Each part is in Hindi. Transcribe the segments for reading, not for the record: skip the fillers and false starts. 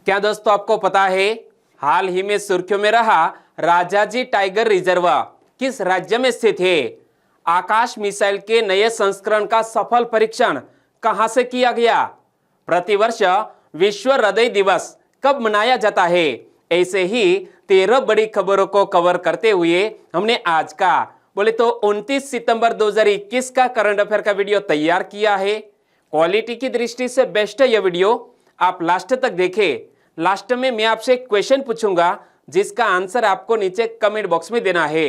क्या दोस्तों आपको पता है हाल ही में सुर्खियों में रहा राजाजी टाइगर रिजर्व किस राज्य में स्थित है? आकाश मिसाइल के नए संस्करण का सफल परीक्षण कहां से किया गया? प्रतिवर्ष विश्व हृदय दिवस कब मनाया जाता है? ऐसे ही 13 बड़ी खबरों को कवर करते हुए हमने आज का बोले तो 29 सितंबर 2021 का करंट अफेयर का वीडियो तैयार किया है। क्वालिटी की दृष्टि से बेस्ट है यह वीडियो, आप लास्ट तक देखें। लास्ट में मैं आपसे एक क्वेश्चन पूछूंगा जिसका आंसर आपको नीचे कमेंट बॉक्स में देना है।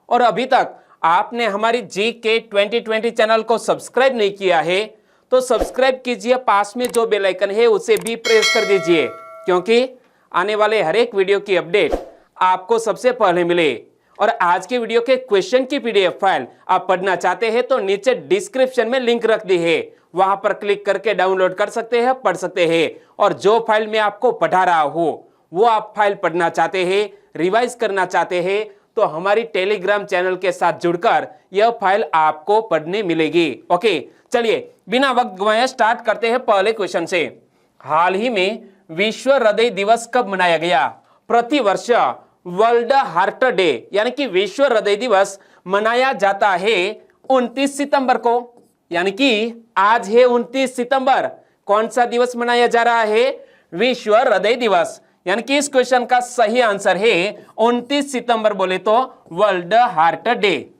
और अभी तक आपने हमारी GK 2020 चैनल को सब्सक्राइब नहीं किया है तो सब्सक्राइब कीजिए, पास में जो बेल आइकन है उसे भी प्रेस कर दीजिए, क्योंकि आने वाले हर एक वीडियो की अपडेट आपको सबसे पहले मिले। और आज के वीडियो के क्वेश्चन की PDF फाइल आप पढ़ना चाहते हैं तो नीचे डिस्क्रिप्शन में लिंक रख दी है, वहां पर क्लिक करके डाउनलोड कर सकते हैं, पढ़ सकते हैं। और जो फाइल मैं आपको पढ़ा रहा हूं वो आप फाइल पढ़ना चाहते हैं, रिवाइज करना चाहते हैं तो हमारी टेलीग्राम चैनल के साथ जुड़कर यह फाइल आपको पढ़ने मिलेगी। ओके, चलिए बिना वक्त गवाए स्टार्ट करते हैं पहले क्वेश्चन से। हाल ही में विश्व हृदय दिवस कब मनाया गया? प्रतिवर्ष वर्ल्ड हार्ट डे यानी कि विश्व हृदय दिवस मनाया जाता है 29 सितंबर को, यानी कि आज है 29 सितंबर। कौन सा दिवस मनाया जा रहा है? विश्व हृदय दिवस। यानी कि इस क्वेश्चन का सही आंसर है 29 सितंबर बोले तो वर्ल्ड हार्ट डे।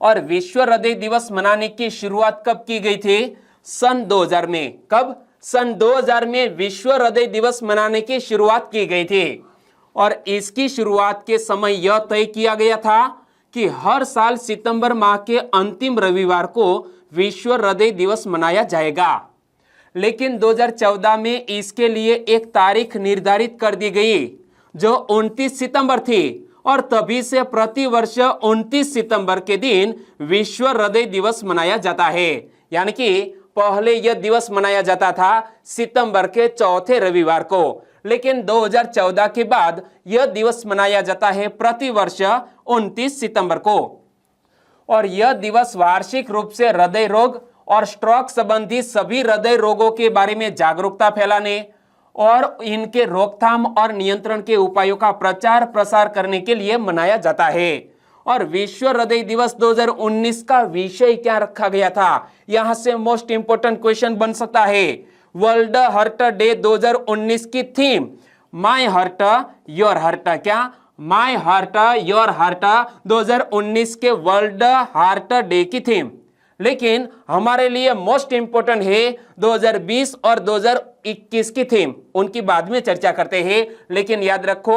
और विश्व हृदय दिवस मनाने की शुरुआत कब की गई थी? सन 2000 में। कब? सन 2000 में विश्व हृदय दिवस मनाने की शुरुआत की गई थी। और इसकी शुरुआत के समय यह तय किया गया था कि हर साल सितंबर माह के अंतिम रविवार को विश्व हृदय दिवस मनाया जाएगा। लेकिन 2014 में इसके लिए एक तारीख निर्धारित कर दी गई जो 29 सितंबर थी, और तभी से प्रतिवर्ष 29 सितंबर के दिन विश्व हृदय दिवस मनाया जाता है। यानी कि पहले यह दिवस मनाया जाता था सितंबर के चौथे रविवार को, लेकिन 2014 के बाद यह दिवस मनाया जाता है प्रतिवर्ष 29 सितंबर को। और यह दिवस वार्षिक रूप से हृदय रोग और स्ट्रोक संबंधी सभी हृदय रोगों के बारे में जागरूकता फैलाने और इनके रोकथाम और नियंत्रण के उपायों का प्रचार प्रसार करने के लिए मनाया जाता है। और विश्व हृदय दिवस 2019 का विषय क्या रखा गया था? यहां से मोस्ट इंपोर्टेंट क्वेश्चन बन सकता है। वर्ल्ड हार्ट डे 2019 की theme my heart your heart. क्या? माय हार्ट योर हार्ट 2019 के वर्ल्ड हार्ट डे की थीम। लेकिन हमारे लिए मोस्ट इंपोर्टेंट है 2020 और 2021 की थीम, उनकी बाद में चर्चा करते हैं। लेकिन याद रखो,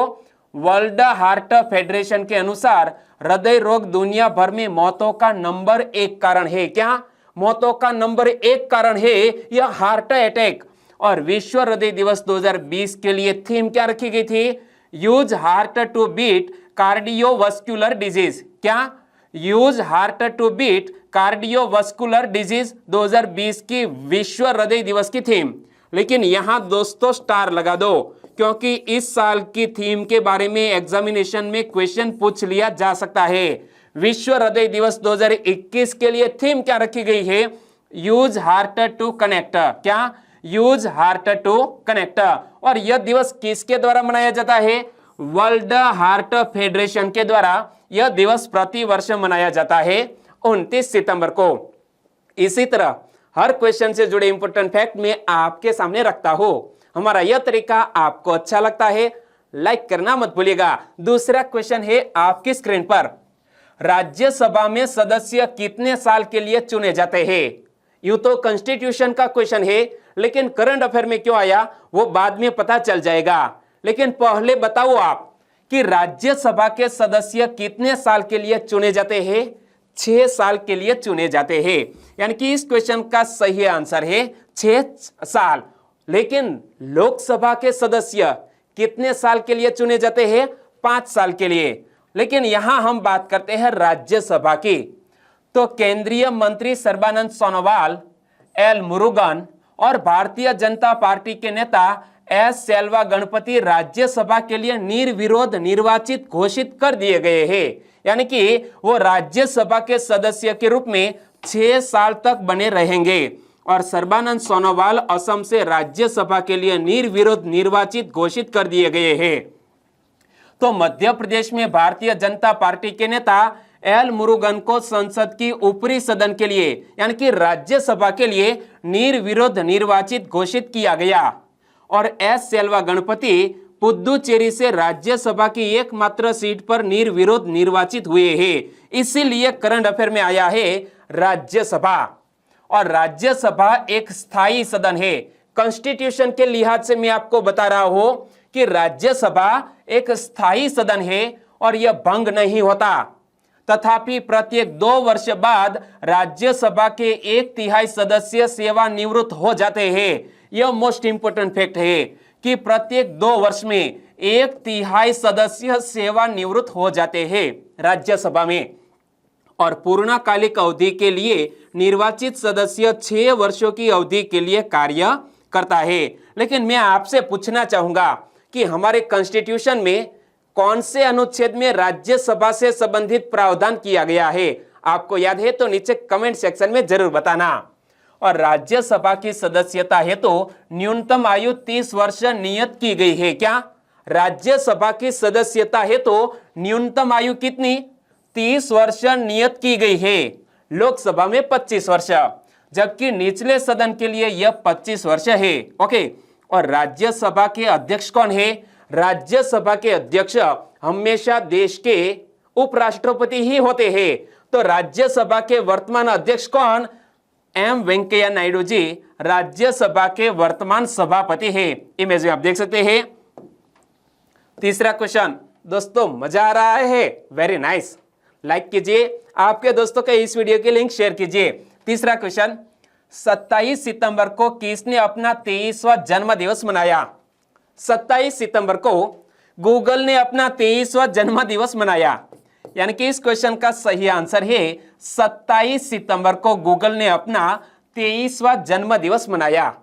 वर्ल्ड हार्ट फेडरेशन के अनुसार हृदय रोग दुनिया भर में मौतों का नंबर 1 कारण है। क्या? मौतों का नंबर 1 कारण है यह हार्ट अटैक। और विश्व हृदय दिवस 2020 के लिए थीम क्या रखी गई थी? Use heart to beat cardiovascular disease. क्या? Use heart to beat cardiovascular disease 2020 की विश्व हृदय दिवस की थीम। लेकिन यहां दोस्तों स्टार लगा दो, क्योंकि इस साल की थीम के बारे में एग्जामिनेशन में क्वेश्चन पूछ लिया जा सकता है। विश्व हृदय दिवस 2021 के लिए थीम क्या रखी गई है? Use heart to connect. क्या? Use heart to connect. और यह दिवस किसके द्वारा मनाया जाता है? वर्ल्ड हार्ट फेडरेशन के द्वारा यह दिवस प्रतिवर्ष मनाया जाता है 29 सितंबर को। इसी तरह हर क्वेश्चन से जुड़े इंपोर्टेंट फैक्ट मैं आपके सामने रखता हूं। हमारा यह तरीका आपको अच्छा लगता है? लाइक करना मत भूलिएगा। दूसरा क्वेश्चन है आपकी स्क्रीन पर, राज्यसभा में सदस्य कितने साल के लिए चुने जाते हैं? यूं तो कॉन्स्टिट्यूशन का क्वेश्चन है, लेकिन करंट अफेयर में क्यों आया वो बाद में पता चल जाएगा। लेकिन पहले बताओ आप कि राज्यसभा के सदस्य कितने साल के लिए चुने जाते हैं? 6 साल के लिए चुने जाते हैं। यानी कि इस क्वेश्चन का सही आंसर है 6 साल। लेकिन लोकसभा के सदस्य कितने साल के लिए चुने जाते हैं? 5 साल के लिए। लेकिन यहां हम बात करते हैं राज्यसभा की, तो केंद्रीय मंत्री सर्बानंद सोनोवाल, एल मुरुगन और भारतीय जनता पार्टी के नेता एस सेल्वा गणपति राज्यसभा के लिए निर्विरोध निर्वाचित घोषित कर दिए गए हैं। यानी कि वो राज्यसभा के सदस्य के रूप में 6 साल तक बने रहेंगे। और सर्बानंद सोनोवाल असम से राज्यसभा के लिए निर्विरोध निर्वाचित घोषित कर दिए गए हैं। तो मध्य प्रदेश में भारतीय जनता पार्टी के नेता एल मुरुगन को संसद की ऊपरी सदन के लिए यानी कि राज्यसभा के लिए निर्विरोध निर्वाचित घोषित किया गया और एस सेल्वा गणपति पुदुचेरी से राज्यसभा की एकमात्र सीट पर निर्विरोध निर्वाचित हुए हैं। इसीलिए करंट अफेयर में आया है राज्यसभा। और राज्यसभा एक स्थायी सदन है। कॉन्स्टिट्यूशन के लिहाज से मैं आपको बता रहा हूं कि राज्यसभा एक स्थायी सदन है और यह भंग नहीं होता। तथापि प्रत्येक 2 वर्ष बाद राज्यसभा के 1/3 सदस्य सेवानिवृत्त हो जाते हैं। यह मोस्ट इंपोर्टेंट फैक्ट है कि प्रत्येक 2 वर्ष में 1/3 सदस्य सेवानिवृत्त हो जाते हैं राज्यसभा में। और पूर्णकालिक अवधि के लिए निर्वाचित सदस्य 6 वर्षों की अवधि के लिए कार्य करता है। लेकिन मैं आपसे पूछना चाहूंगा कि हमारे कॉन्स्टिट्यूशन में कौन से अनुच्छेद में राज्यसभा से संबंधित प्रावधान किया गया है? आपको याद है तो नीचे कमेंट सेक्शन में जरूर बताना। और राज्यसभा की सदस्यता है तो न्यूनतम आयु 30 वर्ष नियत की गई है। क्या राज्यसभा की सदस्यता है तो न्यूनतम आयु कितनी? 30 वर्ष नियत की गई है। लोकसभा में 25 वर्ष, जबकि निचले सदन के लिए यह 25 वर्ष है। ओके। और राज्यसभा के अध्यक्ष कौन है? राज्यसभा के अध्यक्ष हमेशा देश के उपराष्ट्रपति ही होते हैं। तो राज्यसभा के वर्तमान अध्यक्ष कौन? एम वेंकैया नायडू जी राज्यसभा के वर्तमान सभापति हैं। इमेज में आप देख सकते हैं। तीसरा क्वेश्चन दोस्तों, मजा आ रहा है? Very nice. लाइक कीजिए, आपके दोस्तों के इस वीडियो की लिंक शेयर कीजिए। तीसरा क्वेश्चन, 27 सितंबर को किसने अपना 23वां जन्मदिवस मनाया? 27 सितंबर को गूगल ने अपना 23वां जन्मदिवस मनाया। यानी कि इस क्वेश्चन का सही आंसर है 27 सितंबर को गूगल ने अपना 23वां जन्मदिवस मनाया।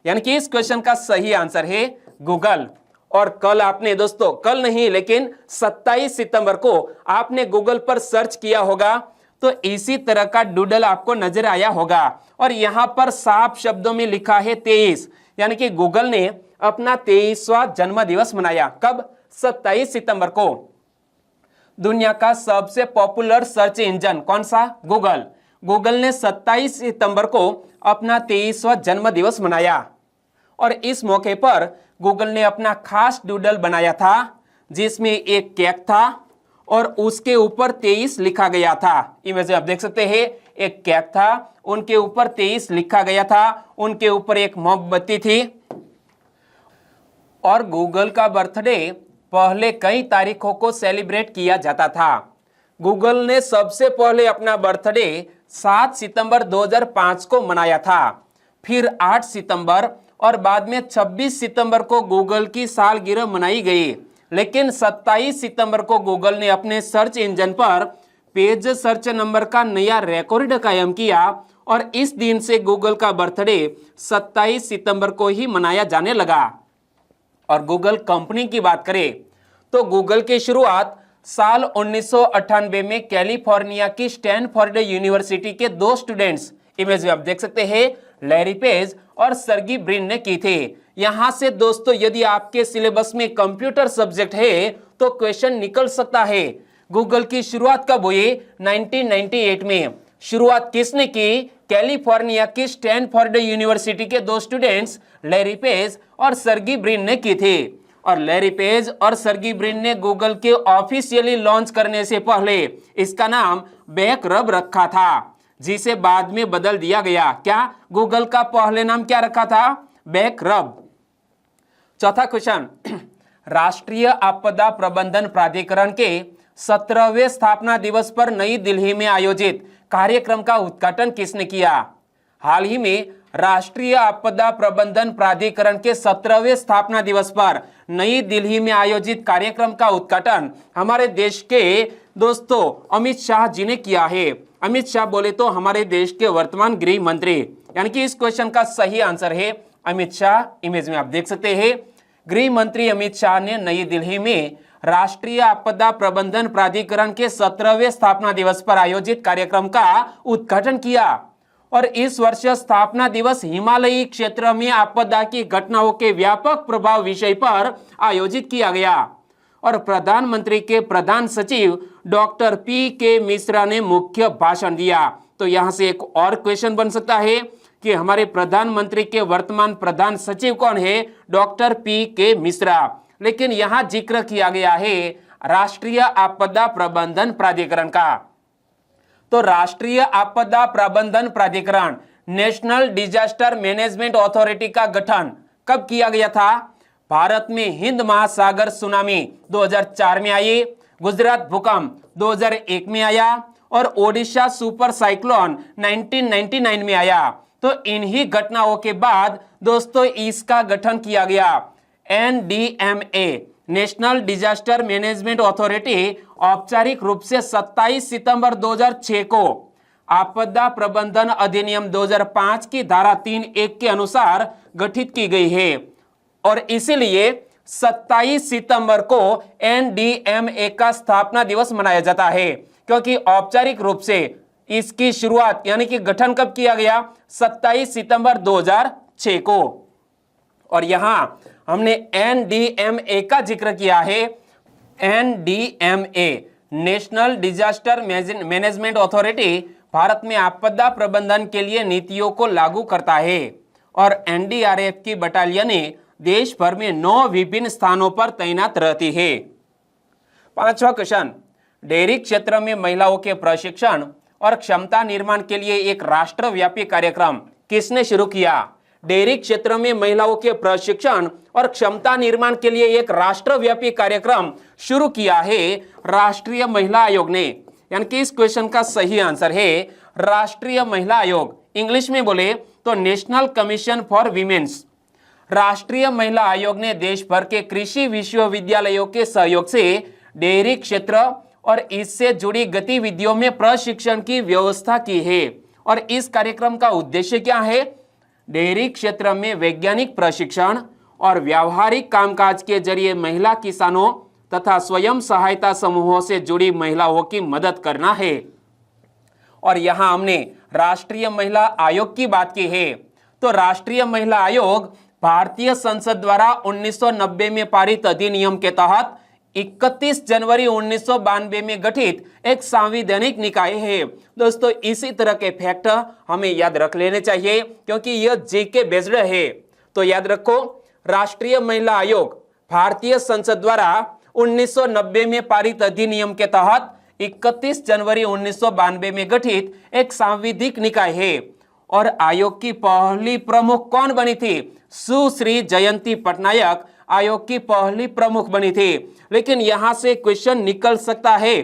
यानी कि इस क्वेश्चन का सही आंसर है गूगल। और कल आपने दोस्तों, कल नहीं लेकिन 27 सितंबर को आपने गूगल पर सर्च किया होगा तो इसी तरह का डूडल आपको नजर आया होगा। और यहां पर साफ शब्दों में लिखा है 23, यानी कि गूगल ने अपना 23वां जन्मदिवस मनाया। कब? 27 सितंबर को। दुनिया का सबसे पॉपुलर सर्च इंजन कौन सा? गूगल। गूगल ने 27 सितंबर को अपना 23वां जन्मदिवस मनाया और इस मौके पर गूगल ने अपना खास डूडल बनाया था जिसमें एक केक था और उसके ऊपर 23 लिखा गया था। इमेज में आप देख सकते हैं, एक केक था, उनके ऊपर 23 लिखा गया था, उनके ऊपर एक मोमबत्ती थी। और गूगल का बर्थडे पहले कई तारीखों को सेलिब्रेट किया जाता था। गूगल ने सबसे पहले अपना बर्थडे 7 सितंबर 2005 को मनाया था, फिर 8 सितंबर और बाद में 26 सितंबर को गूगल की सालगिरह मनाई गई। लेकिन 27 सितंबर को गूगल ने अपने सर्च इंजन पर पेज सर्च नंबर का नया रिकॉर्ड कायम किया और इस दिन से गूगल का बर्थडे 27 सितंबर को ही मनाया जाने लगा। और गूगल कंपनी की बात करें तो गूगल की शुरुआत साल 1998 में कैलिफोर्निया की स्टैनफोर्ड यूनिवर्सिटी के 2 स्टूडेंट्स, इमेज में आप देख सकते हैं, लैरी पेज और सर्गी ब्रिन ने की थे। यहां से दोस्तों यदि आपके सिलेबस में कंप्यूटर सब्जेक्ट है तो क्वेश्चन निकल सकता है। गूगल की शुरुआत कब हुई? 1998 में। शुरुआत किसने की? कैलिफोर्निया की स्टैनफोर्ड यूनिवर्सिटी के 2 स्टूडेंट्स लैरी पेज और सर्गी ब्रिन ने की थी। और लैरी पेज और सर्गी ब्रिन ने गूगल के ऑफिशियली लॉन्च करने से पहले इसका नाम बैक रब रखा था, जिसे बाद में बदल दिया गया। क्या? गूगल का पहले नाम क्या रखा था? बैक रब। चौथा क्वेश्चन, राष्ट्रीय आपदा प्रबंधन प्राधिकरण के 17वें स्थापना दिवस पर नई दिल्ली में आयोजित कार्यक्रम का उद्घाटन किसने किया? हाल ही में राष्ट्रीय आपदा प्रबंधन प्राधिकरण के 17वें स्थापना दिवस पर नई दिल्ली में आयोजित कार्यक्रम का उद्घाटन हमारे देश के दोस्तों अमित शाह जी ने किया है। अमित शाह बोले तो हमारे देश के वर्तमान गृह मंत्री, यानी कि इस क्वेश्चन का सही आंसर है अमित शाह। इमेज में आप देख सकते हैं, गृह मंत्री अमित शाह ने नई दिल्ली में राष्ट्रीय आपदा प्रबंधन प्राधिकरण के 17वें स्थापना दिवस पर आयोजित कार्यक्रम का उद्घाटन किया। और इस वर्ष स्थापना दिवस हिमालयी क्षेत्र में आपदा की घटनाओं के व्यापक प्रभाव विषय पर आयोजित किया गया और प्रधानमंत्री के प्रधान सचिव डॉक्टर पी.के. मिश्रा ने मुख्य भाषण दिया। तो यहां से एक और क्वेश्चन बन सकता है कि हमारे प्रधानमंत्री के वर्तमान प्रधान सचिव कौन है? Doctor P K. मिश्रा। लेकिन यहां जिक्र किया गया है राष्ट्रीय आपदा प्रबंधन प्राधिकरण का। तो राष्ट्रीय आपदा प्रबंधन प्राधिकरण नेशनल डिजास्टर मैनेजमेंट अथॉरिटी का गठन कब किया गया था? भारत में हिंद महासागर सुनामी 2004 में आई, गुजरात भूकंप 2001 में आया और ओडिशा सुपर साइक्लोन 1999 में आया। तो इन्हीं घटनाओं के बाद दोस्तों इसका गठन किया गया। NDMA national disaster management authority औपचारिक रूप से 27 सितंबर 2006 को आपदा प्रबंधन अधिनियम 2005 की धारा 3(1) के अनुसार गठित की गई है और इसीलिए 27 सितंबर को NDMA का स्थापना दिवस मनाया जाता है, क्योंकि औपचारिक रूप से इसकी शुरुआत यानी कि गठन कब किया गया? 27 सितंबर 2006 को। और यहां हमने NDMA का जिक्र किया है। NDMA national disaster management authority Bharat में आपदा प्रबंधन के लिए नीतियों को लागू करता है और NDRF की बटालियनें देश भर में 9 विभिन्न स्थानों पर तैनात रहती है। 5वां क्वेश्चन, डेयरी क्षेत्र में महिलाओं के प्रशिक्षण और क्षमता निर्माण के लिए एक राष्ट्रव्यापी कार्यक्रम किसने शुरू किया? डेयरी क्षेत्र में महिलाओं के प्रशिक्षण और क्षमता निर्माण के लिए एक राष्ट्रव्यापी कार्यक्रम शुरू किया है राष्ट्रीय महिला आयोग ने। यानी कि इस क्वेश्चन का सही आंसर है राष्ट्रीय महिला आयोग। इंग्लिश में बोले तो नेशनल कमीशन फॉर वीमेन्स। राष्ट्रीय महिला आयोग ने देश भर के कृषि विश्वविद्यालयों के सहयोग से डेयरी क्षेत्र और इससे जुड़ी गतिविधियों में प्रशिक्षण की व्यवस्था की है। और इस कार्यक्रम का उद्देश्य क्या है? डेयरी क्षेत्र में वैज्ञानिक प्रशिक्षण और व्यावहारिक कामकाज के जरिए महिला किसानों तथा स्वयं सहायता समूहों से जुड़ी महिलाओं की मदद करना है। और यहां हमने राष्ट्रीय महिला आयोग की बात की है। तो राष्ट्रीय महिला आयोग भारतीय संसद द्वारा 1990 में पारित अधिनियम के तहत 31 जनवरी 1992 में गठित एक संवैधानिक निकाय है। दोस्तों इसी तरह के फैक्ट हमें याद रख लेने चाहिए क्योंकि यह जीके बेस्ड है। तो याद रखो, राष्ट्रीय महिला आयोग भारतीय संसद द्वारा 1990 में पारित अधिनियम के तहत 31 जनवरी 1992 में गठित एक सांविधिक निकाय है। और आयोग की पहली प्रमुख कौन बनी थी? सुश्री जयंती पटनायक आयोग की पहली प्रमुख बनी थी। लेकिन यहां से क्वेश्चन निकल सकता है,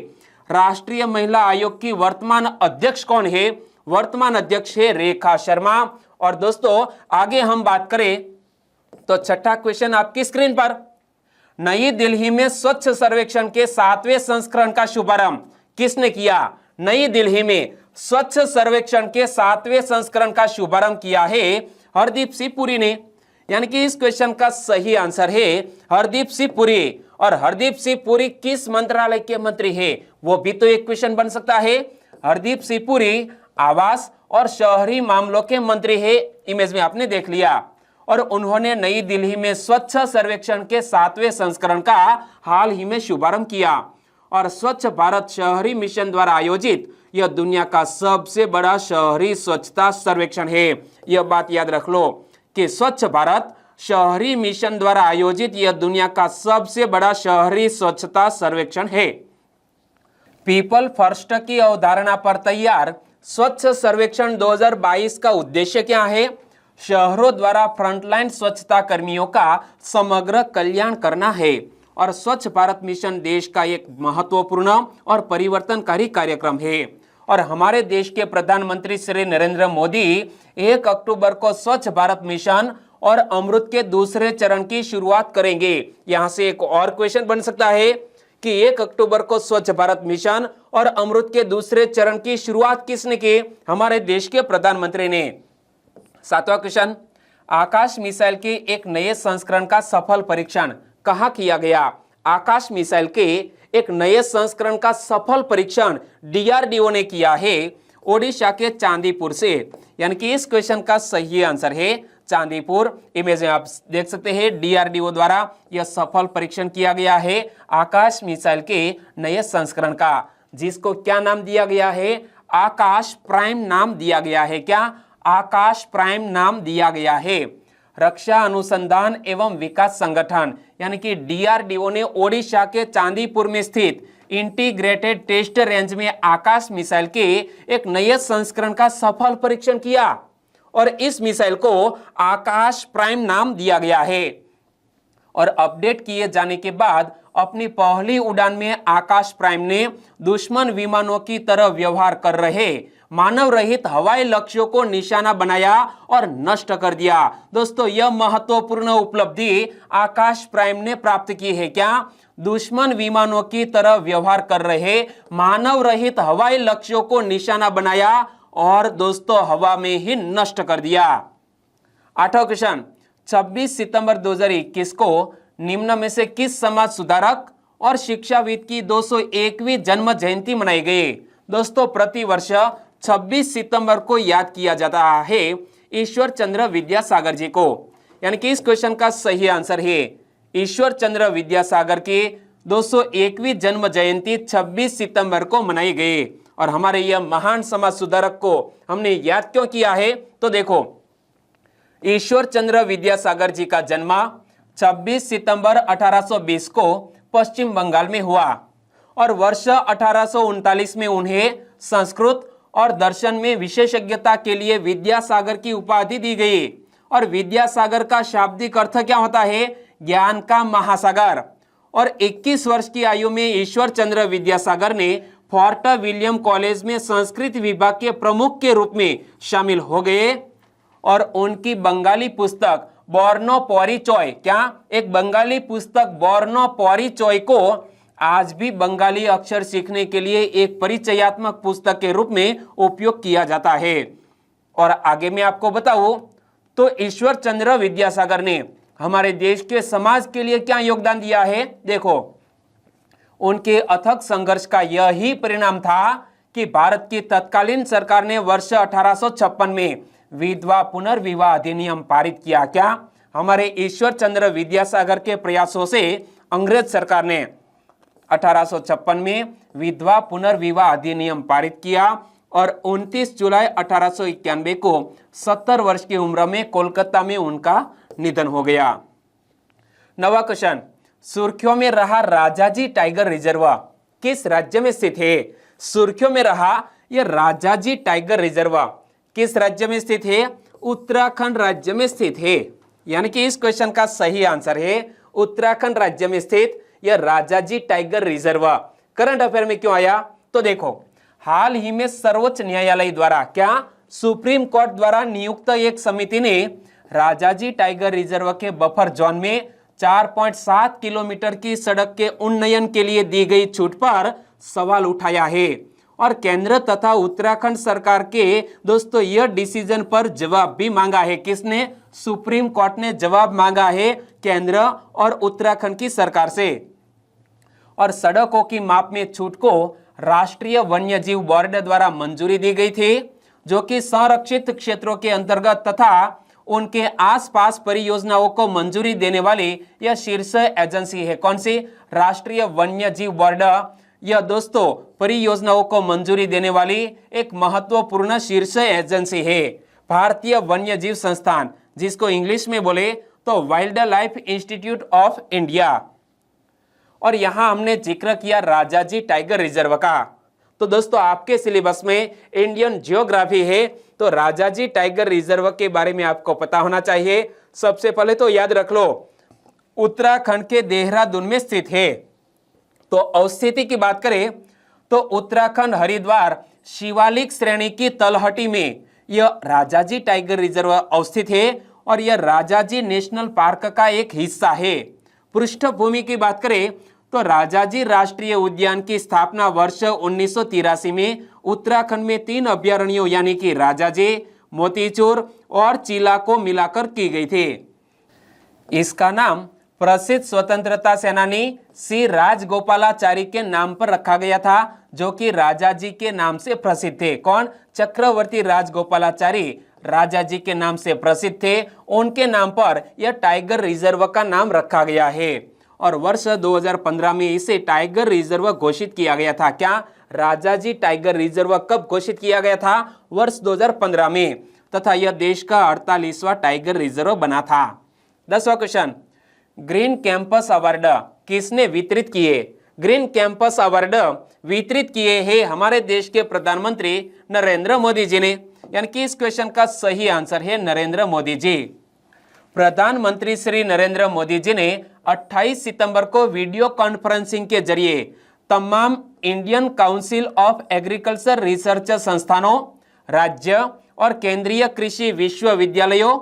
राष्ट्रीय महिला आयोग की वर्तमान अध्यक्ष कौन है? वर्तमान अध्यक्ष है रेखा शर्मा। और दोस्तों आगे हम बात करें तो छठा क्वेश्चन आपकी स्क्रीन पर, नई दिल्ली में स्वच्छ सर्वेक्षण के 7वें संस्करण का शुभारंभ किसने किया? नई दिल्ली में स्वच्छ सर्वेक्षण के 7वें संस्करण का शुभारंभ किया है हरदीप सिंह पुरी ने। यानी कि इस क्वेश्चन का सही आंसर है हरदीप सिंह पुरी। और हरदीप सिंह पुरी किस मंत्रालय के मंत्री है? वो भी तो एक क्वेश्चन बन सकता है। हरदीप सिंह पुरी आवास और शहरी मामलों के मंत्री है। इमेज में आपने देख लिया। और उन्होंने नई दिल्ली में स्वच्छ सर्वेक्षण के 7वें संस्करण का हाल ही में शुभारंभ किया। और स्वच्छ भारत शहरी मिशन द्वारा आयोजित यह दुनिया का सबसे बड़ा शहरी स्वच्छता सर्वेक्षण है। यह बात याद रख लो कि स्वच्छ भारत शहरी मिशन द्वारा आयोजित यह दुनिया का सबसे बड़ा शहरी स्वच्छता सर्वेक्षण है। पीपल फर्स्ट की अवधारणा पर तैयार स्वच्छ सर्वेक्षण 2022 का उद्देश्य क्या है? शहरों द्वारा फ्रंटलाइन स्वच्छता कर्मियों का समग्र कल्याण करना है। और स्वच्छ भारत मिशन देश का एक महत्वपूर्ण और परिवर्तनकारी कार्यक्रम है। और हमारे देश के प्रधानमंत्री श्री नरेंद्र मोदी 1 अक्टूबर को स्वच्छ भारत मिशन और अमृत के दूसरे चरण की शुरुआत करेंगे। यहां से एक और क्वेश्चन बन सकता है कि 1 अक्टूबर को स्वच्छ भारत मिशन और अमृत के दूसरे चरण की शुरुआत किसने की? हमारे देश के प्रधानमंत्री ने। 7वां क्वेश्चन, आकाश मिसाइल के एक नए संस्करण का सफल परीक्षण कहां किया गया? आकाश मिसाइल के एक नए संस्करण का सफल परीक्षण DRDO ने किया है ओडिशा के चांदीपुर से, यानी कि इस क्वेश्चन का सही आंसर है चांदीपुर। इमेज में आप देख सकते हैं डीआरडीओ द्वारा यह सफल परीक्षण किया गया है आकाश मिसाइल के नए संस्करण का, जिसको क्या नाम दिया गया है? आकाश प्राइम नाम दिया गया है। क्या? आकाश प्राइम नाम दिया गया है। रक्षा अनुसंधान एवं विकास संगठन यानी कि डीआरडीओ ने ओडिशा के चांदीपुर में स्थित इंटीग्रेटेड टेस्ट रेंज में आकाश मिसाइल के एक नए संस्करण का सफल परीक्षण किया और इस मिसाइल को आकाश प्राइम नाम दिया गया है। और अपडेट किए जाने के बाद अपनी पहली उड़ान में आकाश प्राइम ने दुश्मन विमानों की तरह व्यवहार कर रहे मानव रहित हवाई लक्ष्यों को निशाना बनाया और नष्ट कर दिया। दोस्तों, यह महत्वपूर्ण उपलब्धि आकाश प्राइम ने प्राप्त की है। क्या? दुश्मन विमानों की तरह व्यवहार कर रहे मानव रहित हवाई लक्ष्यों को निशाना बनाया और दोस्तों हवा में ही नष्ट कर दिया। 8वां क्वेश्चन, 26 सितंबर 2021 को निम्न में से किस समाज सुधारक और शिक्षाविद की 201वीं जन्म जयंती मनाई गई? दोस्तों, प्रतिवर्ष 26 सितंबर को याद किया जाता है ईश्वर चंद्र विद्यासागर जी को, यानी कि इस क्वेश्चन का सही आंसर है ईश्वर चंद्र विद्यासागर की 201वीं जन्म जयंती 26 सितंबर को मनाई गई। और हमारे यह महान समाज सुधारक को हमने याद क्यों किया है? तो देखो, ईश्वर चंद्र विद्यासागर जी का जन्म 26 सितंबर 1820 को पश्चिम बंगाल में हुआ और वर्ष 1839 में उन्हें संस्कृत और दर्शन में विशेषज्ञता के लिए विद्यासागर की उपाधि दी गई। और विद्यासागर का शाब्दिक अर्थ क्या होता है? ज्ञान का महासागर। और 21 वर्ष की आयु में ईश्वर चंद्र विद्यासागर ने फोर्ट विलियम कॉलेज में संस्कृत विभाग के प्रमुख के रूप में शामिल हो गए और उनकी बंगाली पुस्तक बोर्नो परिचय, क्या? एक बंगाली पुस्तक बोर्नो परिचय को आज भी बंगाली अक्षर सीखने के लिए एक परिचयात्मक पुस्तक के रूप में उपयोग किया जाता है। और आगे मैं आपको बताऊं तो ईश्वर चंद्र विद्यासागर ने हमारे देश के समाज के लिए क्या योगदान दिया है? देखो, उनके अथक संघर्ष का यही परिणाम था कि भारत की तत्कालीन सरकार ने वर्ष 1856 में विधवा पुनर्विवाह अधिनियम पारित किया। क्या? हमारे ईश्वर चंद्र विद्यासागर के प्रयासों से अंग्रेज सरकार ने 1856 में विधवा पुनर्विवाह अधिनियम पारित किया और 29 जुलाई 1891 को 70 वर्ष की उम्र में कोलकाता में उनका निधन हो गया। 9वां क्वेश्चन, सुर्खियों में रहा राजाजी टाइगर रिजर्व किस राज्य में स्थित है? सुर्खियों में रहा यह राजाजी टाइगर रिजर्व किस राज्य में स्थित है? उत्तराखंड राज्य में स्थित है, यानी कि इस क्वेश्चन का सही आंसर है उत्तराखंड राज्य में स्थित यह Rajaji tiger reserve. Current affair में क्यों आया? तो देखो, हाल ही में सर्वोच्च न्यायालय द्वारा, क्या? सुप्रीम कोर्ट द्वारा नियुक्त एक समिति ने राजाजी टाइगर रिजर्व के बफर जोन में 4.7 किलोमीटर की सड़क के उन्नयन के लिए दी गई छूट पर सवाल उठाया है और केंद्र तथा उत्तराखंड सरकार के दोस्तों यह डिसीजन पर जवाब भी मांगा है। किसने? सुप्रीम कोर्ट ने जवाब मांगा है केंद्र और उत्तराखंड की सरकार से। और सड़कों की माप में छूट को राष्ट्रीय वन्यजीव बोर्ड द्वारा मंजूरी दी गई थी, जो कि संरक्षित क्षेत्रों के अंतर्गत तथा उनके आसपास परियोजनाओं को मंजूरी देने वाली यह शीर्ष एजेंसी है। कौन सी? राष्ट्रीय वन्यजीव बोर्ड। यह दोस्तों परियोजनाओं को मंजूरी देने वाली एक महत्वपूर्ण शीर्ष एजेंसी है। भारतीय वन्यजीव संस्थान, जिसको इंग्लिश में बोले तो wild life institute of India. और यहां हमने जिक्र किया राजाजी टाइगर रिजर्व का, तो दोस्तों आपके सिलेबस में इंडियन जियोग्राफी है तो राजाजी टाइगर रिजर्व के बारे में आपको पता होना चाहिए। सबसे पहले तो याद रख लो, उत्तराखंड के देहरादून में स्थित है। तो अवस्थिति की बात करें तो उत्तराखंड हरिद्वार शिवालिक श्रेणी की तलहटी में यह राजाजी टाइगर रिजर्व अवस्थित है और यह राजाजी नेशनल पार्क का एक हिस्सा है। पृष्ठभूमि की बात करें तो राजाजी राष्ट्रीय उद्यान की स्थापना वर्ष 1983 में उत्तराखंड में 3 अभयारण्यों यानी कि राजाजी, मोतीचूर और चिला को मिलाकर की गई थी। इसका नाम प्रसिद्ध स्वतंत्रता सेनानी सी राजगोपालाचारी के नाम पर रखा गया था, जो कि राजा जी के नाम से प्रसिद्ध थे। कौन? चक्रवर्ती राजगोपालाचारी राजा जी के नाम से प्रसिद्ध थे, उनके नाम पर यह टाइगर रिजर्व का नाम रखा गया है। और वर्ष 2015 में इसे टाइगर रिजर्व घोषित किया गया था। क्या? राजाजी टाइगर रिजर्व कब घोषित किया गया था? वर्ष 2015 में। तथा यह देश का 48वां टाइगर रिजर्व बना था। 10वां क्वेश्चन, ग्रीन कैंपस अवार्ड किसने वितरित किए? ग्रीन कैंपस अवार्ड वितरित किए हैं हमारे देश के प्रधानमंत्री नरेंद्र मोदी जी ने। यानी कि इस क्वेश्चन का सही आंसर है नरेंद्र मोदी जी। प्रधानमंत्री श्री नरेंद्र मोदी जी ने 28 सितंबर को वीडियो कॉन्फ्रेंसिंग के जरिए तमाम Indian council of agriculture research संस्थानों, राज्य और केंद्रीय कृषि विश्वविद्यालयों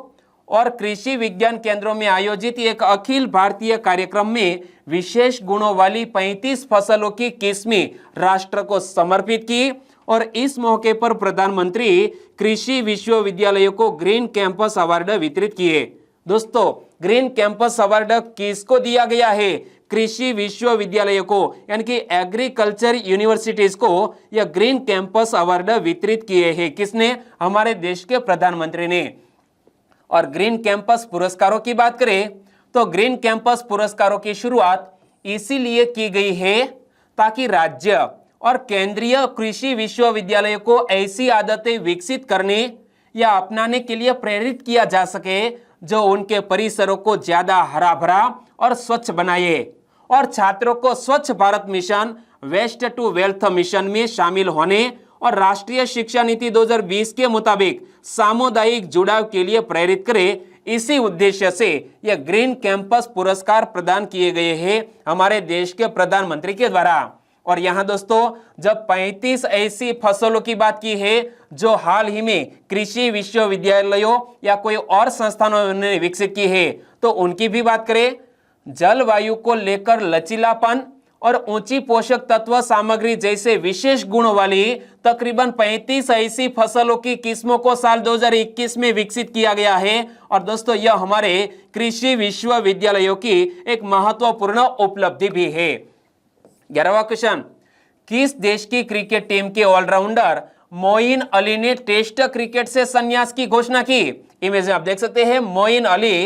और कृषि विज्ञान केंद्रों में आयोजित एक अखिल भारतीय कार्यक्रम में विशेष गुणों वाली 35 फसलों की किस्में राष्ट्र को समर्पित की। और इस मौके पर प्रधानमंत्री कृषि विश्वविद्यालयों को ग्रीन कैंपस अवार्ड वितरित किए। दोस्तों, ग्रीन कैंपस अवार्ड किसको दिया गया है? कृषि विश्वविद्यालयों को, यानी कि एग्रीकल्चर यूनिवर्सिटीज को यह ग्रीन कैंपस अवार्ड वितरित किए हैं। किसने? हमारे देश के प्रधानमंत्री ने। और ग्रीन कैंपस पुरस्कारों की बात करें तो ग्रीन कैंपस पुरस्कारों की शुरुआत इसीलिए की गई है ताकि राज्य और केंद्रीय कृषि विश्वविद्यालयों को ऐसी आदतें विकसित करने या अपनाने के लिए प्रेरित किया जा सके जो उनके परिसरों को ज्यादा हरा भरा और स्वच्छ बनाए और छात्रों को Swachh Bharat mission, waste to wealth mission में शामिल होने और राष्ट्रीय शिक्षा नीति 2020 के मुताबिक सामुदायिक जुड़ाव के लिए प्रेरित करे। इसी उद्देश्य से यह ग्रीन कैंपस पुरस्कार प्रदान किए गए हैं हमारे देश के प्रधानमंत्री के द्वारा। और यहाँ दोस्तों, जब 35 ऐसी फसलों की बात की है जो हाल ही में कृषि विश्वविद्यालयों या कोई और संस्थानों ने विकसित की है, तो उनकी भी बात करें। जलवायु को लेकर लचीलापन और ऊंची पोषक तत्व सामग्री जैसे विशेष गुणों वाली तकरीबन 35 ऐसी फसलों की किस्मों को साल 2021 में विकसित किया गया है। और दोस्तों, यह हमारे कृषि विश्वविद्यालयों की एक महत्वपूर्ण उपलब्धि भी है। 11वां क्वेश्चन, किस देश की क्रिकेट टीम के ऑलराउंडर मोइन अली ने टेस्ट क्रिकेट से संन्यास की घोषणा की? इमेज में आप देख सकते हैं, मोइन अली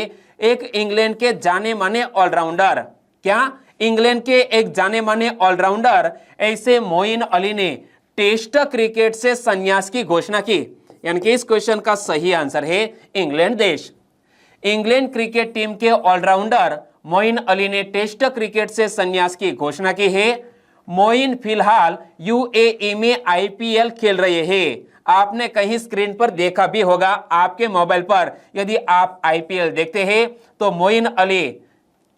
एक इंग्लैंड के जाने माने ऑलराउंडर। क्या? इंग्लैंड के एक जाने माने ऑलराउंडर ऐसे मोइन अली ने टेस्ट क्रिकेट से संन्यास की घोषणा की। यानी कि इस क्वेश्चन का सही आंसर है इंग्लैंड देश। इंग्लैंड क्रिकेट टीम के ऑलराउंडर मोइन अली ने टेस्ट क्रिकेट से संन्यास की घोषणा की है। मोइन फिलहाल यूएई में आईपीएल खेल रहे हैं। आपने कहीं स्क्रीन पर देखा भी होगा आपके मोबाइल पर। यदि आप आईपीएल देखते हैं तो मोइन अली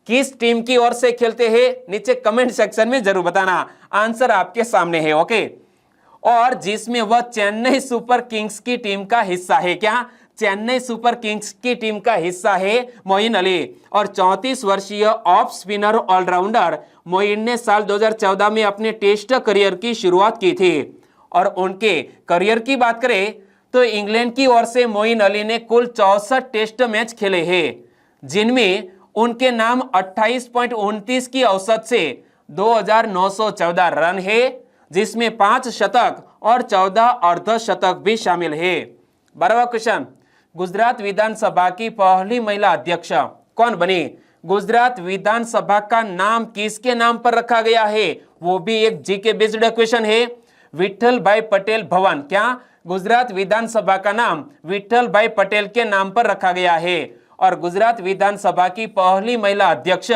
किस टीम की ओर से खेलते हैं, नीचे कमेंट सेक्शन में जरूर बताना। आंसर आपके सामने है, ओके। और जिसमें वह चेन्नई सुपर किंग्स की टीम का हिस्सा है। क्या? चेन्नई सुपर किंग्स की टीम का हिस्सा है मोइन अली। और 34 वर्षीय ऑफ स्पिनर ऑलराउंडर मोइन ने साल 2014 में अपने टेस्ट करियर की शुरुआत की थी। और उनके करियर की बात करें तो इंग्लैंड की ओर से मोइन अली ने कुल 64 टेस्ट मैच खेले हैं, जिनमें उनके नाम 28.29 की औसत से 2914 रन है, जिसमें 5 शतक और 14 अर्धशतक भी शामिल है। 12वां क्वेश्चन, गुजरात विधानसभा की पहली महिला अध्यक्ष कौन बनी? गुजरात विधानसभा का नाम किसके नाम पर रखा गया है? वो भी एक जीके बेस्ड क्वेश्चन है। विठल भाई पटेल भवन। क्या? गुजरात विधानसभा का नाम विठल भाई पटेल के नाम पर रखा गया है। और गुजरात विधानसभा की पहली महिला अध्यक्ष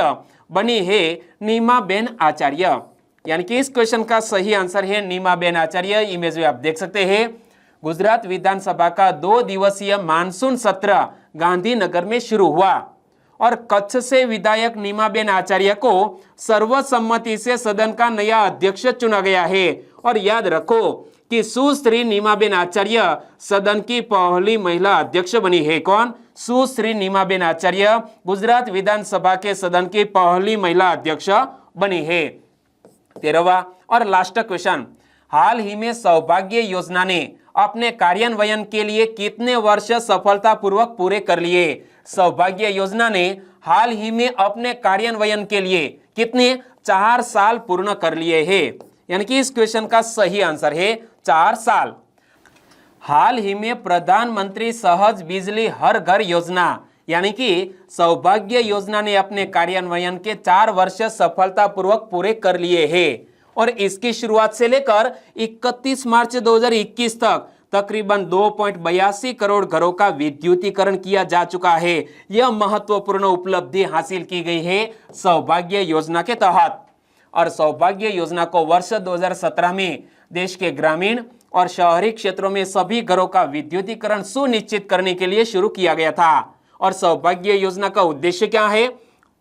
बनी है नीमाबेन आचार्य। यानी कि इस क्वेश्चन का सही आंसर है नीमाबेन आचार्य। इमेज में आप देख सकते हैं। गुजरात विधानसभा का 2 दिवसीय मानसून सत्र गांधीनगर में शुरू हुआ और कच्छ से विधायक नीमाबेन आचार्य को सर्वसम्मति से सदन का नया अध्यक्ष चुना गया है। और याद रखो कि सुश्री नीमाबेन आचार्य सदन की पहली महिला अध्यक्ष बनी है। कौन? सुश्री नीमाबेन आचार्य गुजरात विधानसभा के सदन की पहली महिला अध्यक्ष बनी है। 13वां और लास्ट क्वेश्चन, हाल ही में सौभाग्य योजना ने अपने कार्यान्वयन के लिए कितने वर्ष सफलतापूर्वक पूरे कर लिए? सौभाग्य योजना ने हाल ही में अपने कार्यान्वयन के लिए कितने 4 साल पूर्ण कर लिए हैं, यानी कि इस क्वेश्चन का सही आंसर है 4 साल। हाल ही में प्रधानमंत्री सहज बिजली हर घर योजना यानी कि सौभाग्य योजना ने अपने कार्यान्वयन के 4 वर्ष सफलतापूर्वक पूरे कर लिए हैं और इसकी शुरुआत से लेकर 31 मार्च 2021 तक तकरीबन 2.82 करोड़ घरों का विद्युतीकरण किया जा चुका है। यह महत्वपूर्ण उपलब्धि हासिल की गई है सौभाग्य योजना के तहत। और सौभाग्य योजना को वर्ष 2017 में देश के ग्रामीण और शहरी क्षेत्रों में सभी घरों का विद्युतीकरण सुनिश्चित करने के लिए शुरू किया गया था। और सौभाग्य योजना का उद्देश्य क्या है?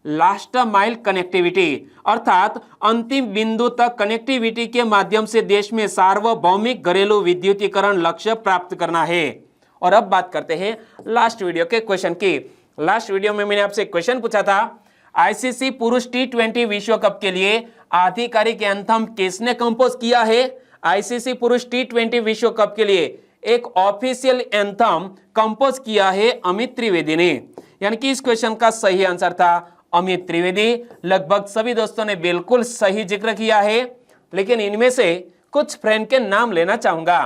लास्ट माइल कनेक्टिविटी, अर्थात अंतिम बिंदु तक कनेक्टिविटी के माध्यम से देश में सार्वभौमिक घरेलू विद्युतीकरण लक्ष्य प्राप्त करना है। और अब बात करते हैं लास्ट वीडियो के क्वेश्चन की। लास्ट वीडियो में मैंने आपसे क्वेश्चन पूछा था, आईसीसी पुरुष T20 विश्व कप के लिए आधिकारिक एंथम किसने कंपोज किया है? आईसीसी पुरुष T20 विश्व कप के लिए एक ऑफिशियल एंथम कंपोज किया है अमित त्रिवेदी ने, यानी कि इस क्वेश्चन का सही आंसर था अमित त्रिवेदी। लगभग सभी दोस्तों ने बिल्कुल सही जिक्र किया है, लेकिन इनमें से कुछ फ्रेंड के नाम लेना चाहूंगा।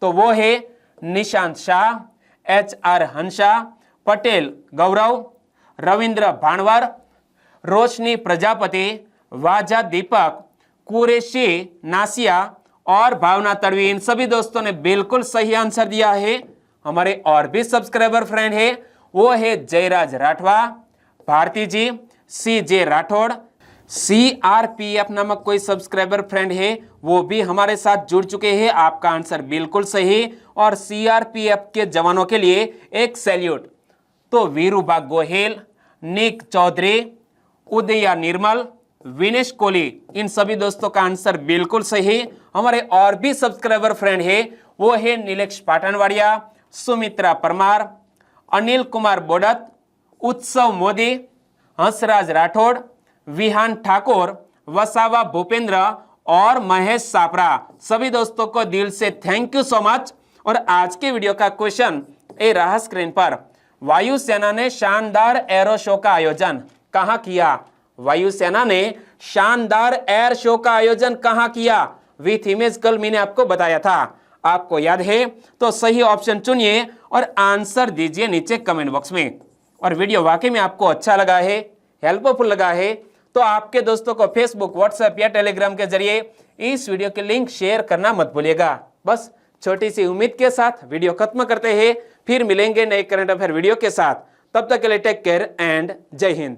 तो वो है निशांत शाह, HR हंसा, पटेल गौरव, रविंद्र भानवर, रोशनी प्रजापति, वाजा दीपक, कुरेशी नासिया और भावना तड़वी। इन सभी दोस्तों ने बिल्कुल सही आंसर दिया है। हमारे और भी सब्सक्राइबर फ्रेंड है, वो है जयराज राठवा, भारती जी, CJ राठौड़, CRPF नामक कोई सब्सक्राइबर फ्रेंड है, वो भी हमारे साथ जुड़ चुके हैं। आपका आंसर बिल्कुल सही। और CRPF के जवानों के लिए एक सैल्यूट। तो वीरूबा गोहेल, निक चौधरी, उदया निर्मल, विनेश कोहली, इन सभी दोस्तों का आंसर बिल्कुल सही। हमारे और भी सब्सक्राइबर फ्रेंड है, वो है नीलेश पाटनवाड़िया, सुमित्रा परमार, अनिल कुमार बोडत, उत्सव मोदी, हंसराज राठौड़, विहान ठाकुर, वसावा भूपेंद्र और महेश सापरा। सभी दोस्तों को दिल से थैंक यू सो मच। और आज के वीडियो का क्वेश्चन ए रहा स्क्रीन पर, वायुसेना ने शानदार एरो शो का आयोजन कहां किया? वायुसेना ने शानदार एयर शो का आयोजन कहां किया? विथ इमेज कल मैंने आपको बताया था। आपको याद है तो सही ऑप्शन चुनिए और आंसर दीजिए नीचे कमेंट बॉक्स में। और वीडियो वाकई में आपको अच्छा लगा है, हेल्पफुल लगा है, तो आपके दोस्तों को फेसबुक, व्हाट्सएप या टेलीग्राम के जरिए इस वीडियो के लिंक शेयर करना मत भूलिएगा। बस छोटी सी उम्मीद के साथ वीडियो खत्म करते हैं, फिर मिलेंगे नए करंट अफेयर वीडियो के साथ। तब तक के लिए टेक केयर एंड जय हिंद।